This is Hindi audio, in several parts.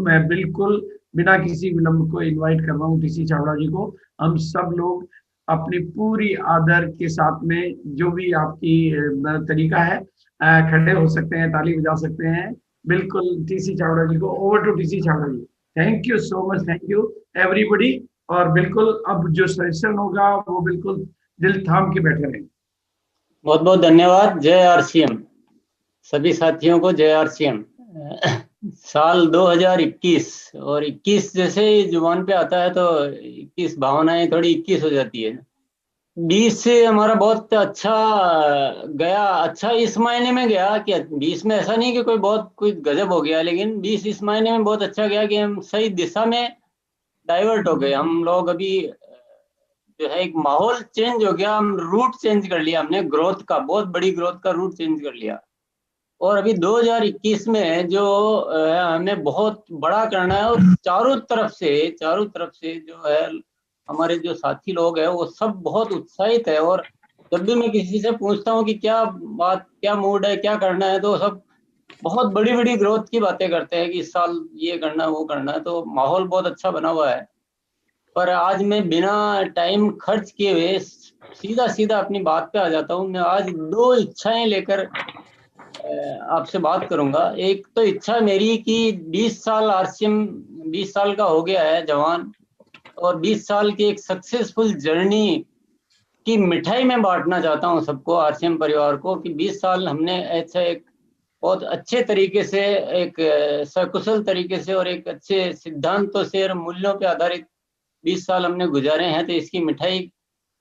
तो मैं बिल्कुल बिना किसी विलंब को इनवाइट कर रहा हूँ टीसी चावड़ा जी को। हम सब लोग अपनी पूरी आदर के साथ में, जो भी आपकी तरीका है, खड़े हो सकते हैं, ताली बजा सकते हैं। बिल्कुल टीसी चावड़ा जी को, over to TC Chavda ji. Thank you so much, thank you everybody. और बिल्कुल अब जो सेशन होगा वो बिल्कुल दिल थाम के बैठे रहें। बहुत बहुत धन्यवाद। जय आरसीएम सभी साथियों को, जय आरसीएम। साल 2021 और 21 जैसे ही जुबान पे आता है तो 21 भावनाएं थोड़ी 21 हो जाती है। 20 से हमारा बहुत अच्छा गया। अच्छा इस मायने में गया कि 20 में ऐसा नहीं कि कोई गजब हो गया, लेकिन 20 इस मायने में बहुत अच्छा गया कि हम सही दिशा में डाइवर्ट हो गए। हम लोग अभी जो है एक माहौल चेंज हो गया, हम रूट चेंज कर लिया हमने, ग्रोथ का, बहुत बड़ी ग्रोथ का रूट चेंज कर लिया। और अभी 2021 में जो हमें बहुत बड़ा करना है, और चारों तरफ से जो है हमारे जो साथी लोग हैं वो सब बहुत उत्साहित है। और जब भी मैं किसी से पूछता हूँ कि क्या बात, क्या मूड है, क्या करना है, तो सब बहुत बड़ी बड़ी ग्रोथ की बातें करते हैं कि इस साल ये करना है वो करना है। तो माहौल बहुत अच्छा बना हुआ है। पर आज मैं बिना टाइम खर्च किए हुए सीधा सीधा अपनी बात पे आ जाता हूँ। मैं आज दो इच्छाएं लेकर आपसे बात करूंगा। एक तो इच्छा मेरी कि 20 साल आरसीएम, 20 साल का हो गया है जवान, और 20 साल की एक सक्सेसफुल जर्नी की मिठाई मैं बांटना चाहता हूं सबको, आरसीएम परिवार को, कि 20 साल हमने ऐसा एक बहुत अच्छे तरीके से, एक सकुशल तरीके से और एक अच्छे सिद्धांतों से और मूल्यों पे आधारित 20 साल हमने गुजारे हैं, तो इसकी मिठाई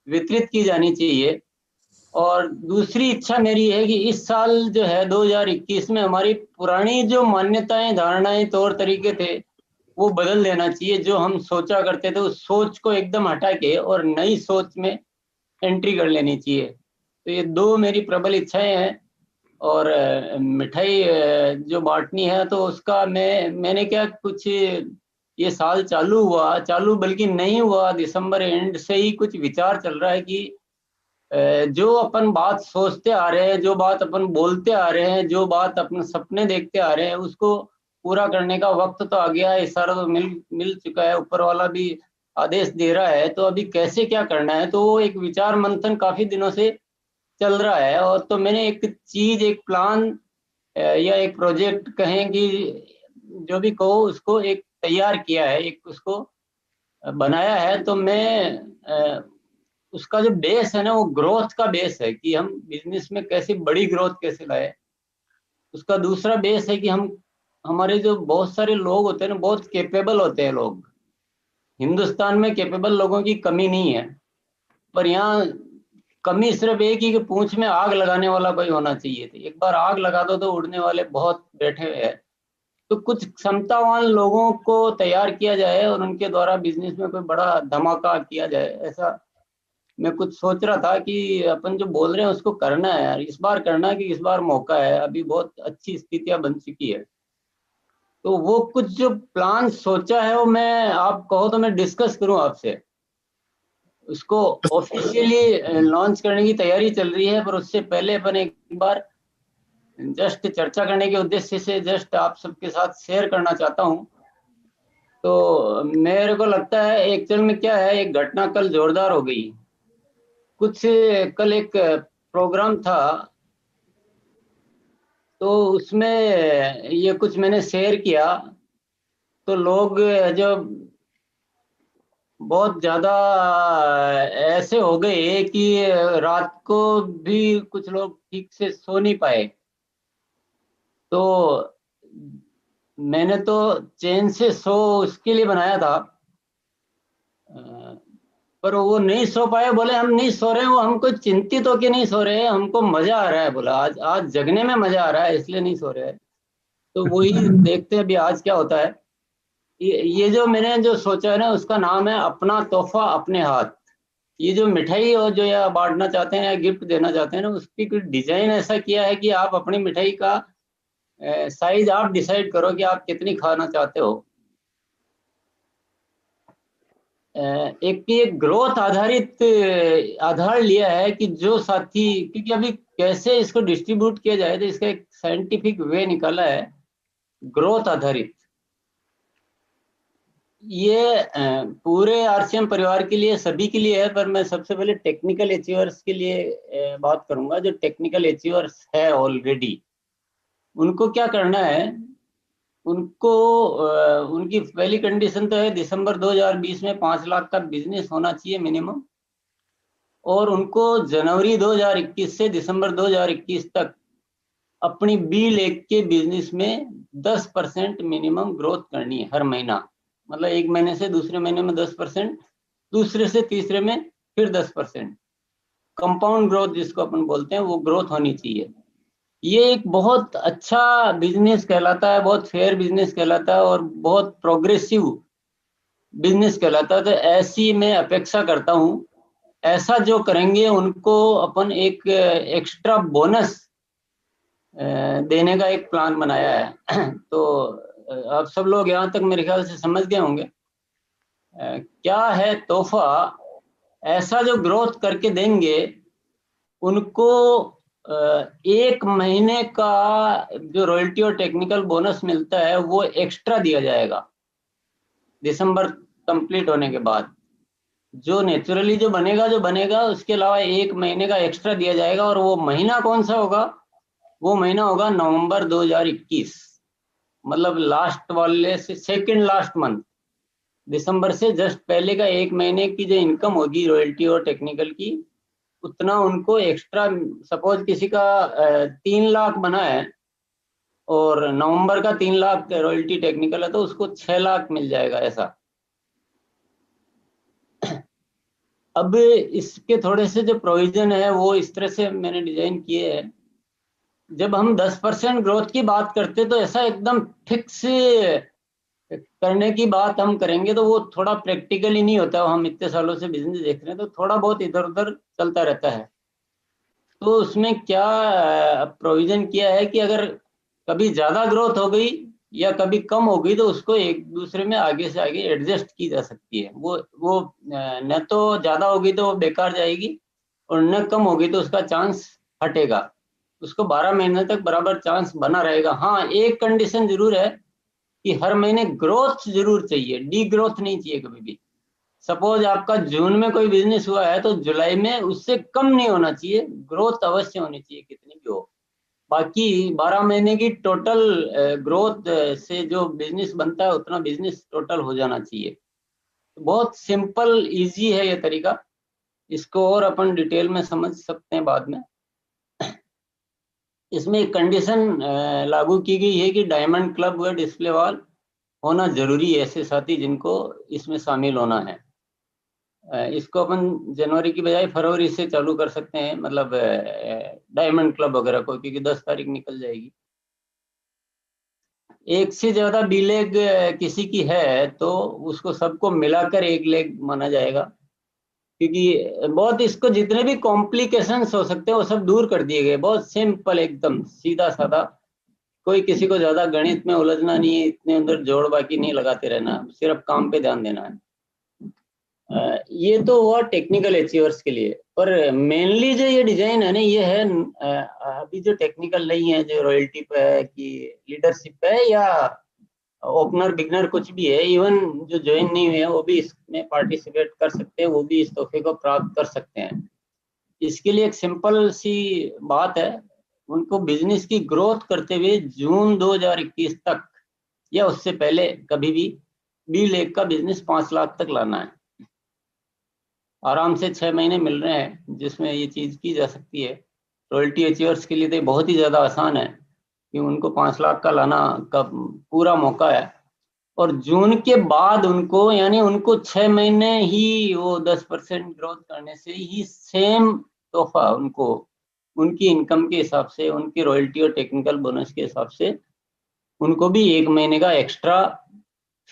वितरित की जानी चाहिए। और दूसरी इच्छा मेरी है कि इस साल जो है 2021 में हमारी पुरानी जो मान्यताएं, धारणाएं, तौर तरीके थे वो बदल देना चाहिए। जो हम सोचा करते थे उस सोच को एकदम हटा के और नई सोच में एंट्री कर लेनी चाहिए। तो ये दो मेरी प्रबल इच्छाएं हैं। और मिठाई जो बांटनी है तो उसका मैंने क्या, कुछ ये साल चालू बल्कि नहीं हुआ, दिसंबर एंड से ही कुछ विचार चल रहा है कि जो अपन बात सोचते आ रहे हैं, जो बात अपन बोलते आ रहे हैं, जो बात अपने सपने देखते आ रहे हैं, उसको पूरा करने का वक्त तो आ गया है। इशारा तो मिल चुका है, ऊपर वाला भी आदेश दे रहा है। तो अभी कैसे क्या करना है, तो वो एक विचार मंथन काफी दिनों से चल रहा है। और तो मैंने एक चीज, एक प्लान या एक प्रोजेक्ट कहें कि जो भी कहो, उसको एक तैयार किया है, एक उसको बनाया है। तो मैं उसका जो बेस है ना, वो ग्रोथ का बेस है कि हम बिजनेस में कैसे बड़ी ग्रोथ कैसे लाए। उसका दूसरा बेस है कि हम, हमारे जो बहुत सारे लोग होते हैं ना, बहुत कैपेबल होते हैं लोग। हिंदुस्तान में कैपेबल लोगों की कमी नहीं है, पर यहाँ कमी सिर्फ एक ही कि पूंछ में आग लगाने वाला कोई होना चाहिए था। एक बार आग लगा दो तो उड़ने वाले बहुत बैठे हुए हैं। तो कुछ क्षमतावान लोगों को तैयार किया जाए और उनके द्वारा बिजनेस में कोई बड़ा धमाका किया जाए, ऐसा मैं कुछ सोच रहा था कि अपन जो बोल रहे हैं उसको करना है यार, इस बार करना है, कि इस बार मौका है, अभी बहुत अच्छी स्थितियां बन चुकी है। तो वो कुछ जो प्लान सोचा है वो मैं, आप कहो तो मैं डिस्कस करूं आपसे। उसको ऑफिशियली लॉन्च करने की तैयारी चल रही है, पर उससे पहले अपन एक बार जस्ट चर्चा करने के उद्देश्य से जस्ट आप सबके साथ शेयर करना चाहता हूं। तो मेरे को लगता है एक्चुअल में क्या है, एक घटना कल जोरदार हो गई। कुछ कल एक प्रोग्राम था, तो उसमें ये कुछ मैंने शेयर किया। तो लोग जो बहुत ज्यादा ऐसे हो गए कि रात को भी कुछ लोग ठीक से सो नहीं पाए। तो मैंने तो चैन से सो उसके लिए बनाया था, पर वो नहीं सो पाए। बोले हम नहीं सो रहे हैं, वो हमको चिंतित होके नहीं सो रहे हैं, हमको मजा आ रहा है। बोला आज आज जगने में मजा आ रहा है, इसलिए नहीं सो रहे हैं। तो वही देखते हैं अभी आज क्या होता है। ये जो मैंने जो सोचा है ना, उसका नाम है अपना तोहफा अपने हाथ। ये जो मिठाई और जो या बांटना चाहते हैं या गिफ्ट देना चाहते हैं ना, उसकी कुछ डिजाइन ऐसा किया है कि आप अपनी मिठाई का साइज आप डिसाइड करो कि आप कितनी खाना चाहते हो। एक की एक ग्रोथ आधारित आधार लिया है कि जो साथी, क्योंकि अभी कैसे इसको डिस्ट्रीब्यूट किया जाए, तो इसका एक साइंटिफिक वे निकाला है, ग्रोथ आधारित। ये पूरे आरसीएम परिवार के लिए, सभी के लिए है, पर मैं सबसे पहले टेक्निकल अचीवर्स के लिए बात करूंगा। जो टेक्निकल अचीवर्स है ऑलरेडी, उनको क्या करना है, उनको उनकी पहली कंडीशन तो है दिसंबर 2020 में 5 लाख का बिजनेस होना चाहिए मिनिमम, और उनको जनवरी 2021 से दिसंबर 2021 तक अपनी बी लेक के बिजनेस में 10% मिनिमम ग्रोथ करनी है हर महीना। मतलब एक महीने से दूसरे महीने में 10%, दूसरे से तीसरे में फिर 10%, कंपाउंड ग्रोथ जिसको अपन बोलते हैं, वो ग्रोथ होनी चाहिए। ये एक बहुत अच्छा बिजनेस कहलाता है, बहुत फेयर बिजनेस कहलाता है, और बहुत प्रोग्रेसिव बिजनेस कहलाता है। तो ऐसी मैं अपेक्षा करता हूँ, ऐसा जो करेंगे उनको अपन एक एक्स्ट्रा बोनस देने का एक प्लान बनाया है। तो आप सब लोग यहाँ तक मेरे ख्याल से समझ गए होंगे क्या है तोहफा। ऐसा जो ग्रोथ करके देंगे उनको एक महीने का जो रॉयल्टी और टेक्निकल बोनस मिलता है वो एक्स्ट्रा दिया जाएगा दिसंबर कंप्लीट होने के बाद। जो नेचुरली जो बनेगा उसके अलावा एक महीने का एक्स्ट्रा दिया जाएगा। और वो महीना कौन सा होगा? वो महीना होगा नवंबर 2021, मतलब लास्ट वाले से सेकंड लास्ट मंथ, दिसंबर से जस्ट पहले का एक महीने की जो इनकम होगी रॉयल्टी और टेक्निकल की, उतना उनको एक्स्ट्रा। सपोज किसी का 3 लाख बना है और नवंबर का 3 लाख रॉयल्टी टेक्निकल है, तो उसको 6 लाख मिल जाएगा ऐसा। अब इसके थोड़े से जो प्रोविजन है वो इस तरह से मैंने डिजाइन किए हैं। जब हम 10% ग्रोथ की बात करते तो ऐसा एकदम फिक्स करने की बात हम करेंगे तो वो थोड़ा प्रैक्टिकली नहीं होता। हम इतने सालों से बिजनेस देख रहे हैं तो थोड़ा बहुत इधर उधर चलता रहता है। तो उसमें क्या प्रोविजन किया है कि अगर कभी ज्यादा ग्रोथ हो गई या कभी कम हो गई तो उसको एक दूसरे में आगे से आगे एडजस्ट की जा सकती है। वो न तो ज्यादा होगी तो वो बेकार जाएगी, और न कम होगी तो उसका चांस हटेगा। उसको 12 महीने तक बराबर चांस बना रहेगा। हाँ, एक कंडीशन जरूर है कि हर महीने ग्रोथ जरूर चाहिए, डी ग्रोथ नहीं चाहिए कभी भी। सपोज आपका जून में कोई बिजनेस हुआ है तो जुलाई में उससे कम नहीं होना चाहिए, ग्रोथ अवश्य होनी चाहिए कितनी भी हो। बाकी 12 महीने की टोटल ग्रोथ से जो बिजनेस बनता है उतना बिजनेस टोटल हो जाना चाहिए। बहुत सिंपल इजी है ये तरीका। इसको और अपन डिटेल में समझ सकते हैं बाद में। इसमें एक कंडीशन लागू की गई है कि डायमंड क्लब व डिस्प्ले वॉल होना जरूरी है, ऐसे साथी जिनको इसमें शामिल होना है। इसको अपन जनवरी की बजाय फरवरी से चालू कर सकते हैं, मतलब डायमंड क्लब वगैरह को, क्योंकि 10 तारीख निकल जाएगी। एक से ज्यादा बी लेग किसी की है तो उसको सबको मिलाकर एक लेग माना जाएगा, क्योंकि बहुत इसको जितने भी कॉम्प्लिकेशंस हो सकते हैं वो सब दूर कर दिए गए। बहुत सिंपल, एकदम सीधा साधा। कोई किसी को ज्यादा गणित में उलझना नहीं है, इतने अंदर जोड़ बाकी नहीं लगाते रहना, सिर्फ काम पे ध्यान देना है। ये तो हुआ टेक्निकल अचीवर्स के लिए। पर मेनली जो ये डिजाइन है ना, ये है अभी जो टेक्निकल नहीं है, जो रॉयल्टी पे है कि लीडरशिप पे है या ओपनर बिगनर कुछ भी है, इवन जो ज्वाइन नहीं हुए हैं वो भी इसमें पार्टिसिपेट कर सकते हैं, वो भी इस तोहफे को प्राप्त कर सकते हैं। इसके लिए एक सिंपल सी बात है, उनको बिजनेस की ग्रोथ करते हुए जून 2021 तक या उससे पहले कभी भी बी लेग का बिजनेस 5 लाख तक लाना है। आराम से 6 महीने मिल रहे हैं जिसमें ये चीज की जा सकती है। रॉयल्टी अचीवर्स के लिए तो बहुत ही ज्यादा आसान है कि उनको 5 लाख का लाना का पूरा मौका है। और जून के बाद उनको, यानी उनको 6 महीने ही वो 10% ग्रोथ करने से ही सेम तोहफा उनको उनकी इनकम के हिसाब से, उनकी रॉयल्टी और टेक्निकल बोनस के हिसाब से उनको भी एक महीने का एक्स्ट्रा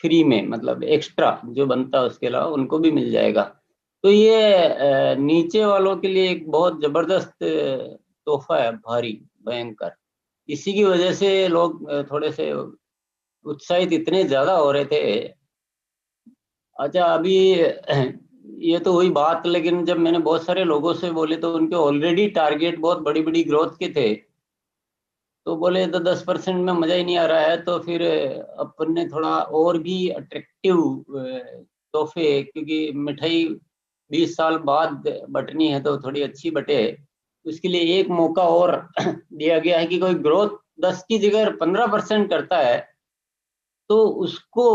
फ्री में, मतलब एक्स्ट्रा जो बनता है उसके अलावा उनको भी मिल जाएगा। तो ये नीचे वालों के लिए एक बहुत जबरदस्त तोहफा है, भारी भयंकर। इसी की वजह से लोग थोड़े से उत्साहित इतने ज्यादा हो रहे थे। अच्छा, अभी ये तो हुई बात, लेकिन जब मैंने बहुत सारे लोगों से बोले तो उनके ऑलरेडी टारगेट बहुत बड़ी बड़ी ग्रोथ के थे। तो बोले तो 10% में मजा ही नहीं आ रहा है, तो फिर अपन ने थोड़ा और भी अट्रैक्टिव तोहफे, क्योंकि मिठाई 20 साल बाद बटनी है तो थोड़ी अच्छी बटे, उसके लिए एक मौका और दिया गया है कि कोई ग्रोथ 10 की जगह 15% करता है तो उसको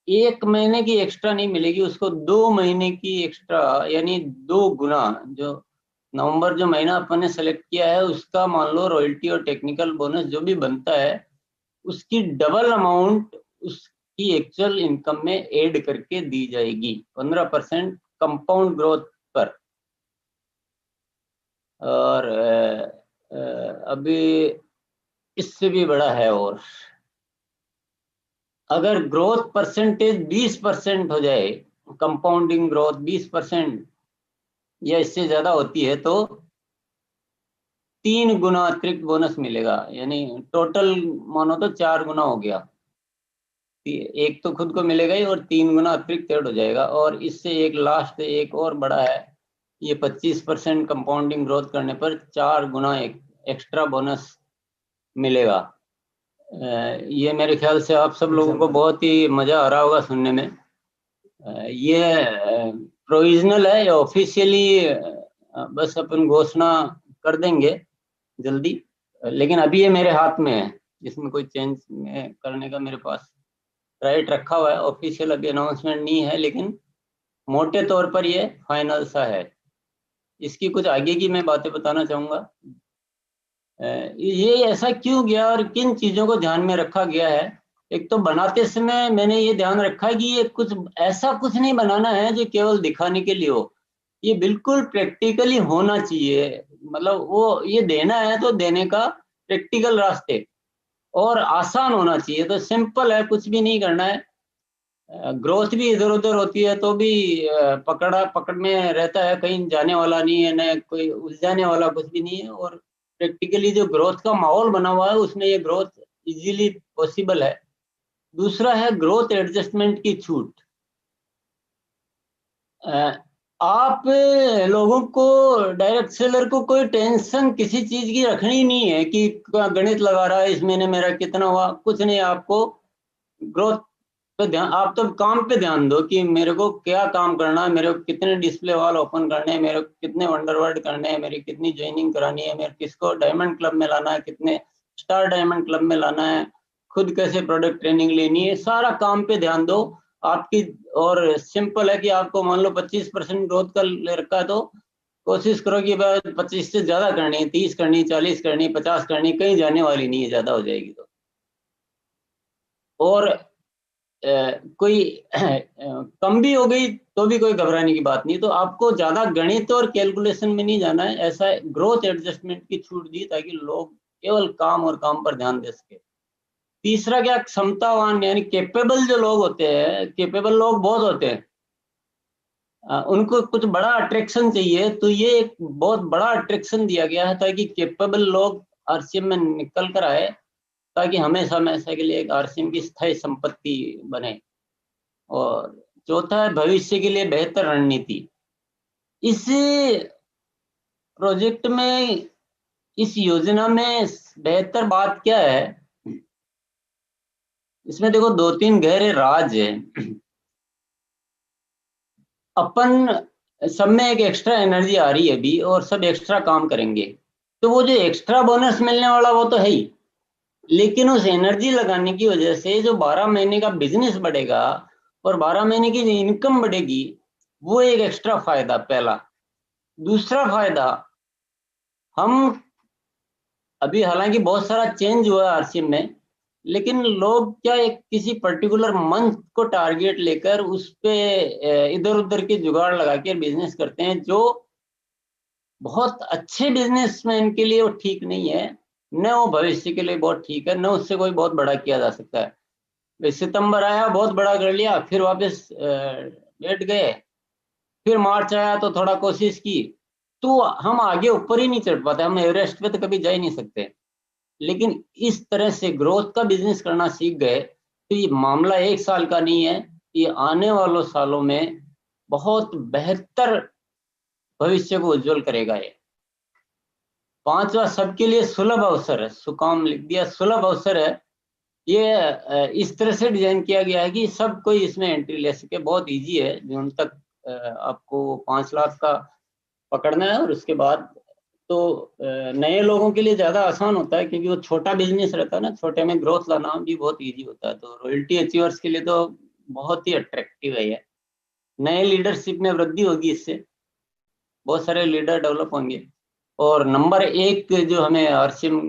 1 महीने की एक्स्ट्रा नहीं मिलेगी, उसको 2 महीने की एक्स्ट्रा, यानी 2 गुना। जो नवंबर जो महीना अपन ने सेलेक्ट किया है उसका मान लो रॉयल्टी और टेक्निकल बोनस जो भी बनता है उसकी डबल अमाउंट उसकी एक्चुअल इनकम में ऐड करके दी जाएगी, 15% कंपाउंड ग्रोथ पर। और अभी इससे भी बड़ा है, और अगर ग्रोथ परसेंटेज 20% हो जाए, कंपाउंडिंग ग्रोथ 20% या इससे ज्यादा होती है तो 3 गुना अतिरिक्त बोनस मिलेगा, यानी टोटल मानो तो 4 गुना हो गया। एक तो खुद को मिलेगा ही और 3 गुना अतिरिक्त ऐड हो जाएगा। और इससे एक लास्ट एक और बड़ा है, ये 25% कंपाउंडिंग ग्रोथ करने पर 4 गुना एक्स्ट्रा बोनस मिलेगा। ये मेरे ख्याल से आप सब लोगों को बहुत ही मजा आ रहा होगा सुनने में। ये प्रोविजनल है, या ऑफिशियली बस अपन घोषणा कर देंगे जल्दी, लेकिन अभी ये मेरे हाथ में है, इसमें कोई चेंज करने का मेरे पास राइट रखा हुआ है। ऑफिशियल अभी अनाउंसमेंट नहीं है, लेकिन मोटे तौर पर ये फाइनल सा है। इसकी कुछ आगे की मैं बातें बताना चाहूंगा। ये ऐसा क्यों गया और किन चीजों को ध्यान में रखा गया है। एक तो बनाते समय मैंने ये ध्यान रखा कि ये कुछ ऐसा कुछ नहीं बनाना है जो केवल दिखाने के लिए हो, ये बिल्कुल प्रैक्टिकली होना चाहिए। मतलब वो ये देना है तो देने का प्रैक्टिकल रास्ते, और आसान होना चाहिए। तो सिंपल है, कुछ भी नहीं करना है। ग्रोथ भी इधर उधर होती है तो भी पकड़ में रहता है, कहीं जाने वाला नहीं है, न कोई उलझाने वाला कुछ भी नहीं है। और प्रैक्टिकली जो ग्रोथ का माहौल बना हुआ है उसमें ये ग्रोथ इजीली पॉसिबल है। दूसरा है ग्रोथ एडजस्टमेंट की छूट। आप लोगों को, डायरेक्ट सेलर को कोई टेंशन किसी चीज की रखनी नहीं है कि गणित लगा रहा है इस महीने मेरा कितना हुआ, कुछ नहीं। आपको ग्रोथ पे ध्यान, आप तो काम पे ध्यान दो कि मेरे को क्या काम करना है, मेरे को कितने डिस्प्ले वॉल ओपन करने हैं, मेरे को कितने वंडरवर्ड करने हैं, मेरी कितनी ज्वाइनिंग करानी है, मेरे किसको डायमंड क्लब में लाना है, कितने स्टार डायमंड क्लब में लाना है, खुद कैसे प्रोडक्ट ट्रेनिंग लेनी है, सारा काम पे ध्यान दो आपकी। और सिंपल है कि आपको मान लो 25% ग्रोथ का ले रखा है तो कोशिश करो कि 25 से ज्यादा करनी है, 30 करनी, 40 करनी, 50 करनी, कहीं जाने वाली नहीं है, ज्यादा हो जाएगी तो। और कोई कम भी हो गई तो भी कोई घबराने की बात नहीं। तो आपको ज्यादा गणित और कैलकुलेशन में नहीं जाना है, ऐसा ग्रोथ एडजस्टमेंट की छूट दी ताकि लोग केवल काम और काम पर ध्यान दे सके। तीसरा क्या, क्षमतावान यानी केपेबल जो लोग होते हैं, केपेबल लोग बहुत होते हैं, उनको कुछ बड़ा अट्रैक्शन चाहिए, तो ये एक बहुत बड़ा अट्रैक्शन दिया गया है ताकि केपेबल लोग आरसीएम में निकल कर आए, ताकि हमेशा हमेशा के लिए एक आरसीएम की स्थायी संपत्ति बने। और चौथा है भविष्य के लिए बेहतर रणनीति। इस प्रोजेक्ट में, इस योजना में बेहतर बात क्या है, इसमें देखो 2-3 गहरे राज है। अपन सब में एक एक्स्ट्रा एनर्जी आ रही है अभी, और सब एक्स्ट्रा काम करेंगे, तो वो जो एक्स्ट्रा बोनस मिलने वाला वो तो है ही, लेकिन उस एनर्जी लगाने की वजह से जो 12 महीने का बिजनेस बढ़ेगा और 12 महीने की जो इनकम बढ़ेगी, वो एक एक्स्ट्रा फायदा पहला। दूसरा फायदा, हम अभी हालांकि बहुत सारा चेंज हुआ है आरसीएम में, लेकिन लोग क्या एक किसी पर्टिकुलर मंथ को टारगेट लेकर उस पे इधर उधर के जुगाड़ लगा के बिजनेस करते हैं, जो बहुत अच्छे बिजनेसमैन के लिए वो ठीक नहीं है, न वो भविष्य के लिए बहुत ठीक है, न उससे कोई बहुत बड़ा किया जा सकता है। सितंबर आया बहुत बड़ा कर लिया, फिर वापस बैठ गए, फिर मार्च आया तो थोड़ा कोशिश की, तो हम आगे ऊपर ही नहीं चढ़ पाते, हम एवरेस्ट पे तो कभी जा ही नहीं सकते। लेकिन इस तरह से ग्रोथ का बिजनेस करना सीख गए तो ये मामला 1 साल का नहीं है, ये आने वालों सालों में बहुत बेहतर भविष्य को उज्जवल करेगा ये। पांचवा सबके लिए सुलभ अवसर है, सुकाम लिख दिया, सुलभ अवसर है। ये इस तरह से डिजाइन किया गया है कि सब कोई इसमें एंट्री ले सके, बहुत इजी है। जून तक आपको 5 लाख का पकड़ना है, और उसके बाद तो नए लोगों के लिए ज्यादा आसान होता है, क्योंकि वो छोटा बिजनेस रहता है ना, छोटे में ग्रोथ लाना भी बहुत इजी होता है। तो रॉयल्टी अचीवर्स के लिए तो बहुत ही अट्रैक्टिव है ये। नए लीडरशिप में वृद्धि होगी इससे, बहुत सारे लीडर डेवलप होंगे। और नंबर 1 जो हमें आरसीएम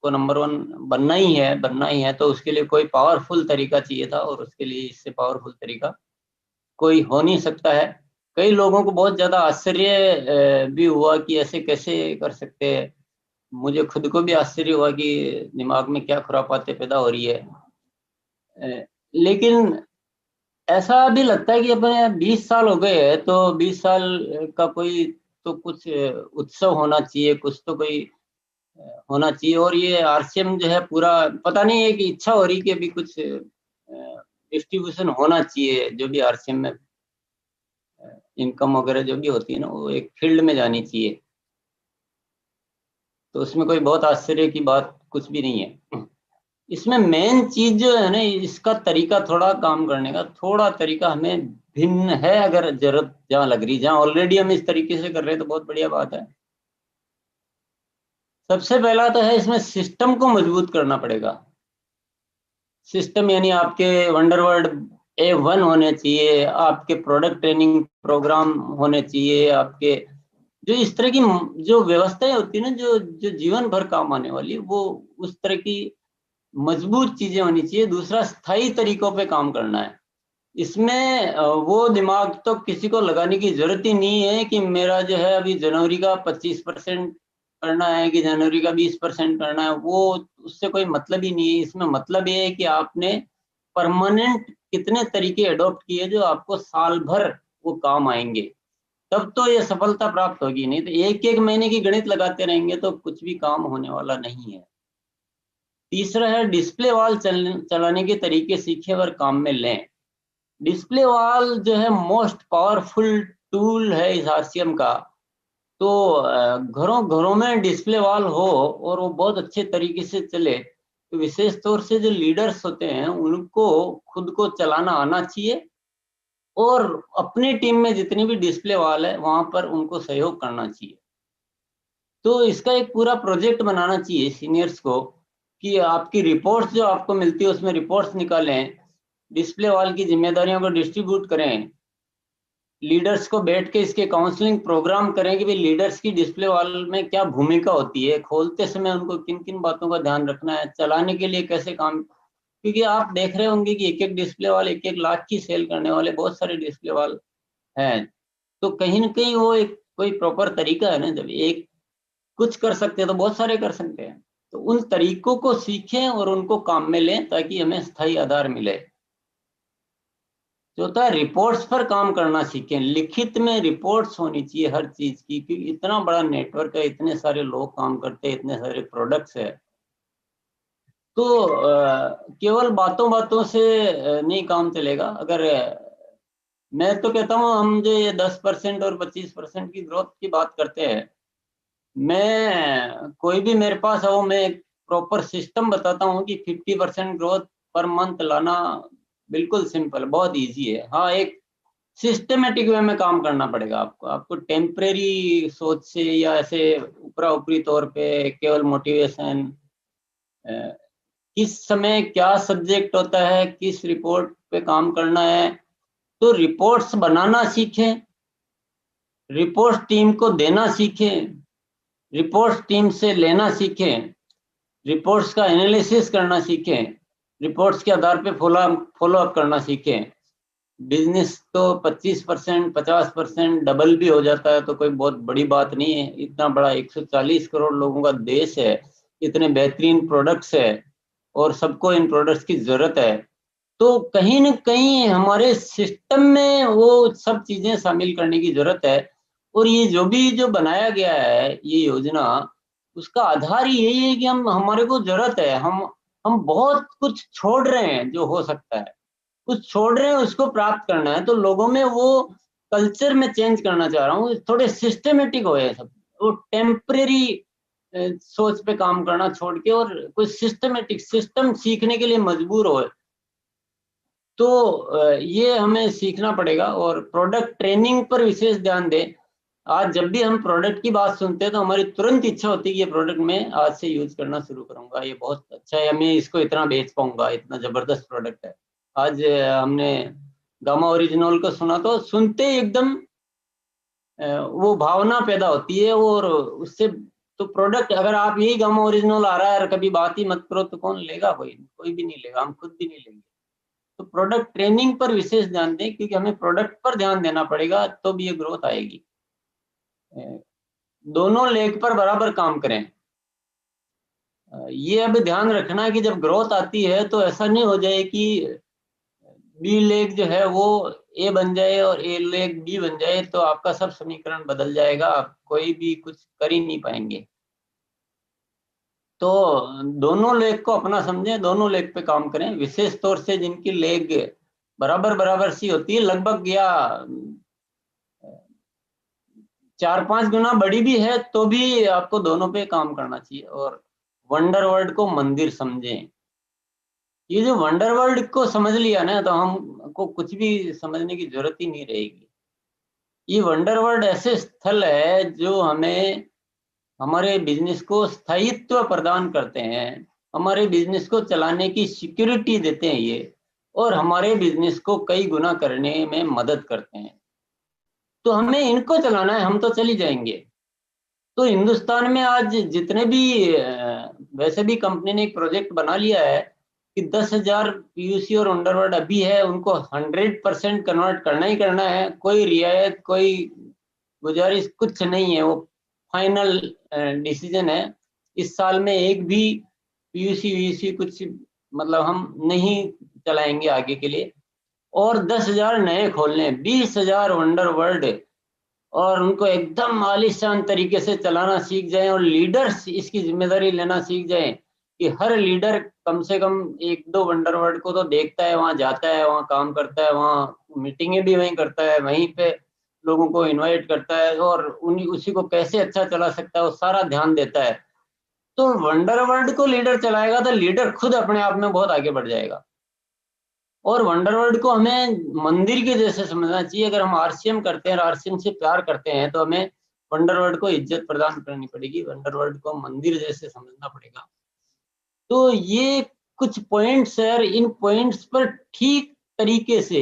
को नंबर 1 बनना ही है, तो उसके लिए कोई पावरफुल तरीका चाहिए था, और उसके लिए इससे पावरफुल तरीका कोई हो नहीं सकता है। कई लोगों को बहुत ज्यादा आश्चर्य भी हुआ कि ऐसे कैसे कर सकते हैं। मुझे खुद को भी आश्चर्य हुआ कि दिमाग में क्या खुरापाते पैदा हो रही है। लेकिन ऐसा भी लगता है कि अपने 20 साल हो गए हैं, तो 20 साल का कोई तो कुछ उत्सव होना चाहिए, कुछ तो कोई होना चाहिए। और ये आरसीएम जो है पूरा, पता नहीं है कि इच्छा हो रही कि अभी कुछ डिस्ट्रीब्यूशन होना चाहिए, जो भी आरसीएम में इनकम वगैरह जो भी होती है ना, वो एक फील्ड में जानी चाहिए। तो उसमें कोई बहुत आश्चर्य की बात कुछ भी नहीं है। इसमें मेन चीज जो है ना, इसका तरीका, थोड़ा काम करने का थोड़ा तरीका हमें भिन्न है। अगर जरूरत जहाँ लग रही, जहाँ ऑलरेडी हम इस तरीके से कर रहे हैं, तो बहुत बढ़िया बात है। सबसे पहला तो है, इसमें सिस्टम को मजबूत करना पड़ेगा। सिस्टम यानी आपके वंडरवर्ड A1 होने चाहिए, आपके प्रोडक्ट ट्रेनिंग प्रोग्राम होने चाहिए, आपके जो इस तरह की जो व्यवस्थाएं होती है ना, जो जो जीवन भर काम आने वाली, वो उस तरह की मजबूत चीजें होनी चाहिए। दूसरा, स्थायी तरीकों पे काम करना है। इसमें वो दिमाग तो किसी को लगाने की जरूरत ही नहीं है कि मेरा जो है अभी जनवरी का 25% करना है कि जनवरी का 20% करना है। वो उससे कोई मतलब ही नहीं है। इसमें मतलब ये है कि आपने परमानेंट कितने तरीके अडॉप्ट किए जो आपको साल भर वो काम आएंगे, तब तो ये सफलता प्राप्त होगी। नहीं तो एक एक महीने की गणित लगाते रहेंगे तो कुछ भी काम होने वाला नहीं है। तीसरा है, डिस्प्ले वॉल चलाने के तरीके सीखे और काम में लें। डिस्प्ले वॉल जो है मोस्ट पावरफुल टूल है इस आरसीएम का। तो घरों घरों में डिस्प्ले वॉल हो और वो बहुत अच्छे तरीके से चले, तो विशेष तौर से जो लीडर्स होते हैं उनको खुद को चलाना आना चाहिए, और अपनी टीम में जितनी भी डिस्प्ले वॉल है वहां पर उनको सहयोग करना चाहिए। तो इसका एक पूरा प्रोजेक्ट बनाना चाहिए सीनियर्स को, कि आपकी रिपोर्ट्स जो आपको मिलती है उसमें रिपोर्ट्स निकालें, डिस्प्ले वॉल की जिम्मेदारियों को डिस्ट्रीब्यूट करें, लीडर्स को बैठ के इसके काउंसलिंग प्रोग्राम करें कि भाई लीडर्स की डिस्प्ले वॉल में क्या भूमिका होती है, खोलते समय उनको किन किन बातों का ध्यान रखना है, चलाने के लिए कैसे काम। क्योंकि आप देख रहे होंगे कि एक एक डिस्प्ले वॉल 1-1 लाख की सेल करने वाले बहुत सारे डिस्प्ले वॉल हैं। तो कहीं ना कहीं वो एक कोई प्रॉपर तरीका है ना, जब एक कुछ कर सकते हैं तो बहुत सारे कर सकते हैं। तो उन तरीकों को सीखें और उनको काम में लें ताकि हमें स्थायी आधार मिले। चौथा, रिपोर्ट्स पर काम करना सीखें। लिखित में रिपोर्ट्स होनी चाहिए हर चीज की, क्योंकि इतना बड़ा नेटवर्क है, इतने सारे लोग काम करते हैं, इतने सारे प्रोडक्ट्स है। तो केवल बातों बातों से नहीं काम चलेगा। अगर मैं तो कहता हूँ, हम जो ये 10% और 25% की ग्रोथ की बात करते हैं, मैं कोई भी मेरे पास हो, मैं एक प्रॉपर सिस्टम बताता हूँ कि 50% ग्रोथ पर मंथ लाना बिल्कुल सिंपल, बहुत इजी है। हाँ, एक सिस्टमेटिक वे में काम करना पड़ेगा आपको। आपको टेम्परेरी सोच से या ऐसे ऊपरा ऊपरी तौर पे केवल मोटिवेशन, किस समय क्या सब्जेक्ट होता है, किस रिपोर्ट पे काम करना है, तो रिपोर्ट्स बनाना सीखें, रिपोर्ट टीम को देना सीखें, रिपोर्ट्स टीम से लेना सीखें, रिपोर्ट्स का एनालिसिस करना सीखें, रिपोर्ट्स के आधार पे फॉलो अप करना सीखें। बिजनेस तो 25%, 50% डबल भी हो जाता है तो कोई बहुत बड़ी बात नहीं है। इतना बड़ा 140 करोड़ लोगों का देश है, इतने बेहतरीन प्रोडक्ट्स है, और सबको इन प्रोडक्ट्स की जरूरत है। तो कहीं न कहीं हमारे सिस्टम में वो सब चीजें शामिल करने की जरूरत है। और ये जो बनाया गया है ये योजना, उसका आधार ही यही है कि हमारे को जरूरत है, हम बहुत कुछ छोड़ रहे हैं जो हो सकता है, कुछ छोड़ रहे हैं उसको प्राप्त करना है। तो लोगों में वो कल्चर में चेंज करना चाह रहा हूँ, थोड़े सिस्टमेटिक हो सब। वो टेम्परेरी सोच पे काम करना छोड़ के और कोई सिस्टमेटिक सिस्टम सीखने के लिए मजबूर हो, तो ये हमें सीखना पड़ेगा। और प्रोडक्ट ट्रेनिंग पर विशेष ध्यान दें। आज जब भी हम प्रोडक्ट की बात सुनते हैं तो हमारी तुरंत इच्छा होती है कि ये प्रोडक्ट मैं आज से यूज करना शुरू करूंगा, ये बहुत अच्छा है, मैं इसको इतना बेच पाऊंगा, इतना जबरदस्त प्रोडक्ट है। आज हमने गामा ओरिजिनल को सुना तो सुनते ही एकदम वो भावना पैदा होती है, और उससे तो प्रोडक्ट, अगर आप यही गामा ओरिजिनल आ रहा है और कभी बात ही मत करो तो कौन लेगा? कोई भी नहीं लेगा, हम खुद भी नहीं लेंगे। तो प्रोडक्ट ट्रेनिंग पर विशेष ध्यान दें, क्योंकि हमें प्रोडक्ट पर ध्यान देना पड़ेगा तो भी ये ग्रोथ आएगी। दोनों लेग पर बराबर काम करें। ये अब ध्यान रखना है कि जब ग्रोथ आती है तो ऐसा नहीं हो जाए कि बी लेग जो है वो ए बन जाए और ए लेग बी बन जाए, तो आपका सब समीकरण बदल जाएगा, आप कोई भी कुछ कर ही नहीं पाएंगे। तो दोनों लेग को अपना समझें, दोनों लेग पे काम करें। विशेष तौर से जिनकी लेग बराबर बराबर सी होती है, लगभग या 4-5 गुना बड़ी भी है, तो भी आपको दोनों पे काम करना चाहिए। और वंडर वर्ल्ड को मंदिर समझें। ये जो वंडर वर्ल्ड को समझ लिया ना, तो हमको कुछ भी समझने की जरूरत ही नहीं रहेगी। ये वंडर वर्ल्ड ऐसे स्थल है जो हमें हमारे बिजनेस को स्थायित्व प्रदान करते हैं, हमारे बिजनेस को चलाने की सिक्योरिटी देते हैं ये, और हमारे बिजनेस को कई गुना करने में मदद करते हैं। तो हमें इनको चलाना है, हम तो चली जाएंगे। तो हिंदुस्तान में आज जितने भी वैसे भी कंपनी ने एक प्रोजेक्ट बना लिया है कि 10,000 पीयूसी और अंडरवर्ल्ड अभी है, उनको 100% कन्वर्ट करना ही करना है। कोई रियायत, कोई गुजारिश कुछ नहीं है, वो फाइनल डिसीजन है। इस साल में एक भी पीयूसी वीयूसी कुछ मतलब हम नहीं चलाएंगे आगे के लिए। और 10,000 नए खोलने, 20,000 वंडर वर्ल्ड, और उनको एकदम आलीशान तरीके से चलाना सीख जाएं, और लीडर्स इसकी जिम्मेदारी लेना सीख जाएं कि हर लीडर कम से कम 1-2 वंडर वर्ल्ड को तो देखता है, वहां जाता है, वहां काम करता है, वहां मीटिंगें भी वहीं करता है, वहीं पे लोगों को इनवाइट करता है, और उसी को कैसे अच्छा चला सकता है वो सारा ध्यान देता है। तो वंडर वर्ल्ड को लीडर चलाएगा तो लीडर खुद अपने आप में बहुत आगे बढ़ जाएगा। और वंडर वर्ल्ड को हमें मंदिर के जैसे समझना चाहिए। अगर हम आरसीएम करते हैं, आरसीएम से प्यार करते हैं, तो हमें वंडर वर्ल्ड को इज्जत प्रदान करनी पड़ेगी, वंडर वर्ल्ड को मंदिर जैसे समझना पड़ेगा। तो ये कुछ पॉइंट्स है, और इन पॉइंट्स पर ठीक तरीके से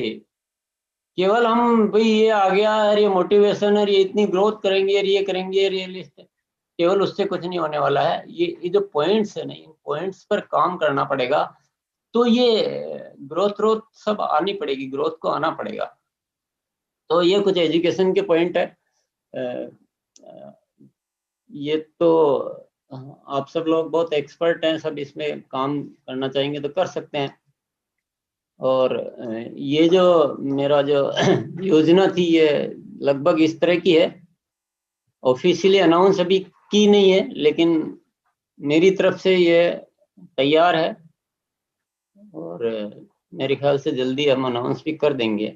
केवल हम भाई ये आ गया और ये मोटिवेशन और ये इतनी ग्रोथ करेंगे और ये करेंगे, रियलिस्ट, केवल उससे कुछ नहीं होने वाला है। ये जो पॉइंट्स है ना, इन पॉइंट्स पर काम करना पड़ेगा। तो ये ग्रोथ सब आनी पड़ेगी, ग्रोथ को आना पड़ेगा। तो ये कुछ एजुकेशन के पॉइंट है। ये तो आप सब लोग बहुत एक्सपर्ट हैं, सब इसमें काम करना चाहेंगे तो कर सकते हैं। और ये जो मेरा जो योजना थी ये लगभग इस तरह की है। ऑफिशियली अनाउंस अभी की नहीं है, लेकिन मेरी तरफ से ये तैयार है, और मेरे ख्याल से जल्दी हम अनाउंस भी कर देंगे।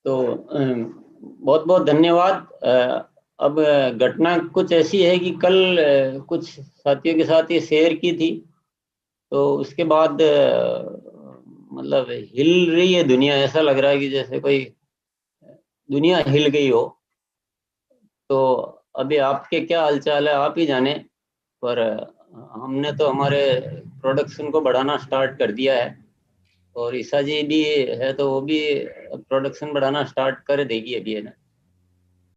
तो बहुत बहुत धन्यवाद। अब घटना कुछ ऐसी है कि कल कुछ साथियों के साथ ये शेयर की थी, तो उसके बाद मतलब हिल रही है दुनिया, ऐसा लग रहा है कि जैसे कोई दुनिया हिल गई हो। तो अभी आपके क्या हालचाल है आप ही जाने, पर हमने तो हमारे प्रोडक्शन को बढ़ाना स्टार्ट कर दिया है, और ईसा जी भी है तो वो भी प्रोडक्शन बढ़ाना स्टार्ट कर देगी अभी, है ना।